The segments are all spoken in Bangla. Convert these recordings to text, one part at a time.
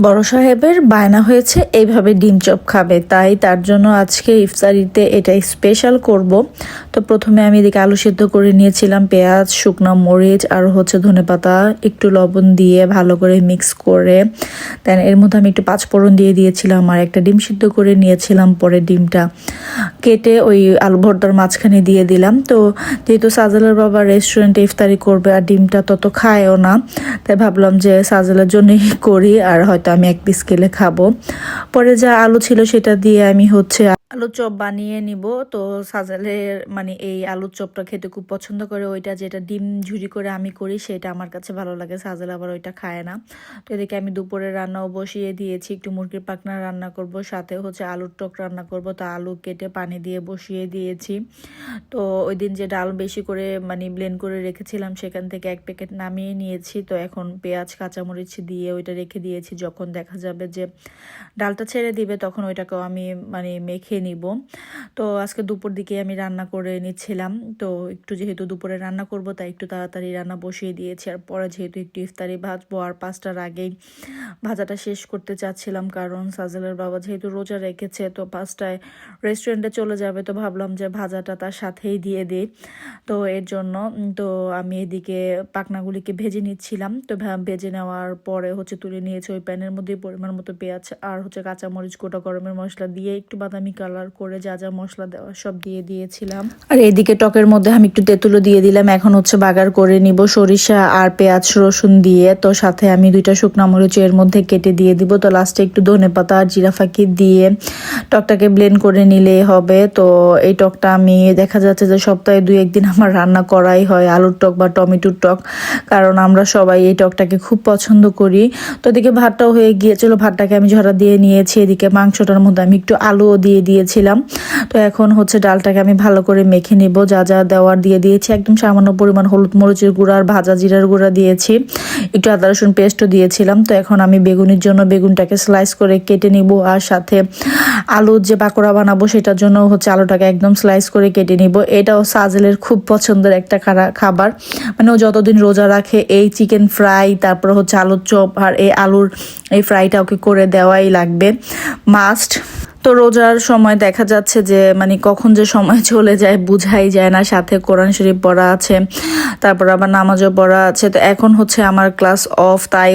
বড় সাহেবের বায়না হয়েছে এইভাবে ডিম চপ খাবে, তাই তার জন্য আজকে ইফতারিতে এটা স্পেশাল করব। তো প্রথমে আমি এদিকে আলু সিদ্ধ করে নিয়েছিলাম, পেঁয়াজ, শুকনো মরিচ আর ধনেপাতা একটু লবণ দিয়ে ভালো করে মিক্স করে দেন এর মধ্যে আমি একটু পাঁচফোড়ন দিয়ে দিয়েছিলাম আর একটা ডিম সিদ্ধ করে নিয়েছিলাম। পরে ডিমটা কেটে ওই আলু ভর্তার মাঝখানে দিয়ে দিলাম। তো যেহেতু সাজেলের বাবা রেস্টুরেন্টে ইফতারি করবে আর ডিমটা তত খায়ও না, তাই ভাবলাম যে সাজেলের জন্যই করি আর হয়তো আমি এক পিস খেলে খাবো। পরে যা আলু ছিল সেটা দিয়ে আমি আলুর চপ বানিয়ে নিব। তো সাজেলের এই আলুর চপটা খেতে খুব পছন্দ করে, ওইটা যেটা ডিম ঝুরি করে আমি করি সেটা আমার কাছে ভালো লাগে, সাজেল আবার ওইটা খায় না। তো এদিকে আমি দুপুরে রান্নাও বসিয়ে দিয়েছি, একটু মুরগির পাখনা রান্না করব, সাথে আলুর টক রান্না করব। তো আলু কেটে পানি দিয়ে বসিয়ে দিয়েছি। তো ওই দিন যে ডাল বেশি করে ব্লেন্ড করে রেখেছিলাম সেখান থেকে এক প্যাকেট নামিয়ে নিয়েছি। তো এখন পেঁয়াজ কাঁচামরিচ দিয়ে ওইটা রেখে দিয়েছি, যখন দেখা যাবে যে ডালটা ছেড়ে দিবে তখন ওইটাকেও আমি মেখে নিব। তো আজকে দুপুর দিকে আমি রান্না করে নিচ্ছিলাম। তো একটু যেহেতু দুপুরে রান্না করব তাই একটু তাড়াতাড়ি রান্না বসিয়ে দিয়েছি। আর পরে যেহেতু একটু ইফতারি ভাজবো আর 5টার আগেই ভাজাটা শেষ করতে চাচ্ছিলাম, কারণ সাজেলের বাবা যেহেতু রোজা রেখেছে তো 5টায় রেস্টুরেন্টে চলে যাবে। তো ভাবলাম যে ভাজাটা তার সাথেই দিয়ে দিই। তো এর জন্য তো আমি এদিকে পাখনাগুলিকে ভেজে নিচ্ছিলাম। তো ভেজে নেওয়ার পরে তুলে নিয়েছি ওই প্যানের মধ্যে পরিমাণ মতো পেঁয়াজ আর কাঁচামরিচ, গোটা গরমের মশলা দিয়ে একটু বাদামি কালার করে যা যা মশলা দেওয়া সব দিয়ে দিয়েছিলাম। আর এদিকে টকের মধ্যে আমি একটু তেঁতুলও দিয়ে দিলাম। এখন বাগার করে নিব সরিষা আর পেঁয়াজ রসুন দিয়ে। তো সাথে আমি 2টা শুকনো মরিচ এর মধ্যে কেটে দিয়ে দিব। তো লাস্টে একটু ধনেপাতা আর জিরা ফাঁকি দিয়ে টকটাকে ব্লেন্ড করে নিলে হবে। তো এই টকটা আমি দেখা যাচ্ছে যে সপ্তাহে 2-1 দিন আমার রান্না করাই হয়, আলুর টক বা টমেটোর টক, কারণ আমরা সবাই এই টকটাকে খুব পছন্দ করি। তো এদিকে ভাতটাও হয়ে গিয়েছিল, ভাতটাকে আমি ঝরা দিয়ে নিয়েছি। এদিকে মাংসটার মধ্যে আমি একটু আলুও দিয়ে দিয়েছিলাম। তো এখন ডালটাকে আমি ভালো করে মেখে নিব, যা যা দেওয়ার দিয়ে দিয়েছি। একদম সামান্য পরিমাণ হলুদ মরিচের গুঁড়া আর ভাজা জিরার গুঁড়া দিয়েছি, একটু আদা রসুন পেস্টও দিয়েছিলাম। তো এখন আমি বেগুনের জন্য বেগুনটাকে স্লাইস করে কেটে নিব আর সাথে আলুর যে পাকোড়া বানাবো সেটার জন্য আলুটাকে একদম স্লাইস করে কেটে নিব। এটাও সাজেলের খুব পছন্দের একটা খাবার, ও যতদিন রোজা রাখে এই চিকেন ফ্রাই, তারপর আলুর চপ আর এই আলুর এই ফ্রাইটা ওকে করে দেওয়াই লাগবে, মাস্ট। তো রোজার সময় দেখা যাচ্ছে যে কখন যে সময় চলে যায় বুঝাই যায় না, সাথে কোরআন শরীফ পড়া আছে, তারপর আবার নামাজও পড়া আছে। তো এখন আমার ক্লাস অফ, তাই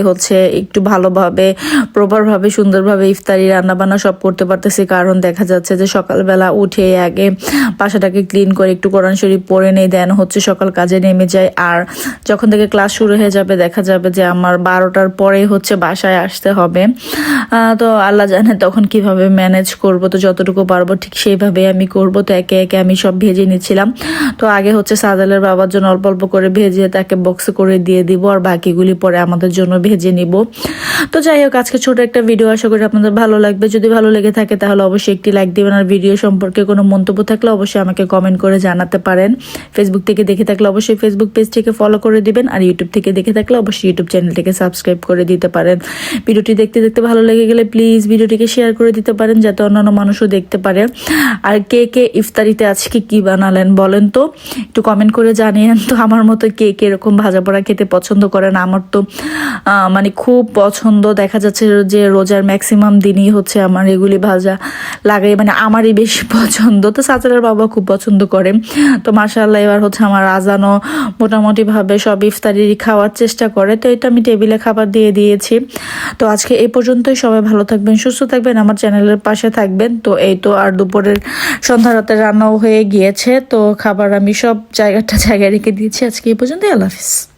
একটু ভালোভাবে প্রপারভাবে সুন্দরভাবে ইফতারি রান্নাবান্না সব করতে পারতেছি, কারণ দেখা যাচ্ছে যে সকালবেলা উঠে আগে বাসাটাকে ক্লিন করে একটু কোরআন শরীফ পড়ে নেই, দেন সকাল কাজে নেমে যায়। আর যখন থেকে ক্লাস শুরু হয়ে যাবে দেখা যাবে যে আমার 12টার পরে বাসায় আসতে হবে। তো আল্লাহ জানে তখন কিভাবে ম্যানেজ করব। তো যতটুকু পারবো ঠিক সেইভাবে আমি করব। তো একে একে আমি সব ভেজে নিচ্ছিলাম। তো আগে সাজেলের বাবার জন্য অল্প অল্প করে ভেজে তাকে বক্সে করে দিয়ে দিব, আর বাকিগুলি পরে আমাদের জন্য ভেজে নিব। তো যাই হোক, আজকে ছোট একটা ভিডিও, আশা করি আপনাদের ভালো লাগবে। যদি ভালো লেগে থাকে তাহলে অবশ্যই একটি লাইক দিবেন, আর ভিডিও সম্পর্কে কোনো মন্তব্য থাকলে অবশ্যই আমাকে কমেন্ট করে জানাতে পারেন। ফেসবুক থেকে দেখে থাকলে অবশ্যই ফেসবুক পেজটিকে ফলো করে দিবেন, আর ইউটিউব থেকে দেখে থাকলে অবশ্যই ইউটিউব চ্যানেলটিকে সাবস্ক্রাইব করে দিতে পারেন। ভিডিওটি দেখতে দেখতে ভালো লেগে গেলে প্লিজ ভিডিওটিকে শেয়ার করে দিতে পারেন, যাতে অন্যান্য মানুষও দেখতে পারে। আর কে কে ইফতারিতে আজকে কি বানালেন বলেন তো, একটু কমেন্ট করে জানিয়েন। তো আমার মতো কে কে এরকম ভাজা পোড়া খেতে পছন্দ করেন? আমার তো খুব পছন্দ। দেখা যাচ্ছে যে রোজার ম্যাক্সিমাম দিনই আমার এগুলি ভাজা লাগে, আমারই বেশি পছন্দ। তো সাজেলের বাবা খুব পছন্দ করে। তো মাশাআল্লাহ এবার আমার আজানও মোটামুটি ভাবে সব ইফতারি খাওয়ার চেষ্টা করে। তো এটা আমি টেবিলে খাবার দিয়ে দিয়েছি। তো আজকে এই পর্যন্তই। সবাই ভালো থাকবেন, সুস্থ থাকবেন, আমার চ্যানেলের পাশে থাকবেন। তো এই তো, আর দুপুরের সন্ধ্যা রাতে রান্নাও হয়ে গিয়েছে। তো খাবার আমি সব জায়গায় রেখে দিয়েছি। আজকে এই পর্যন্তই। আল্লাহ হাফিজ।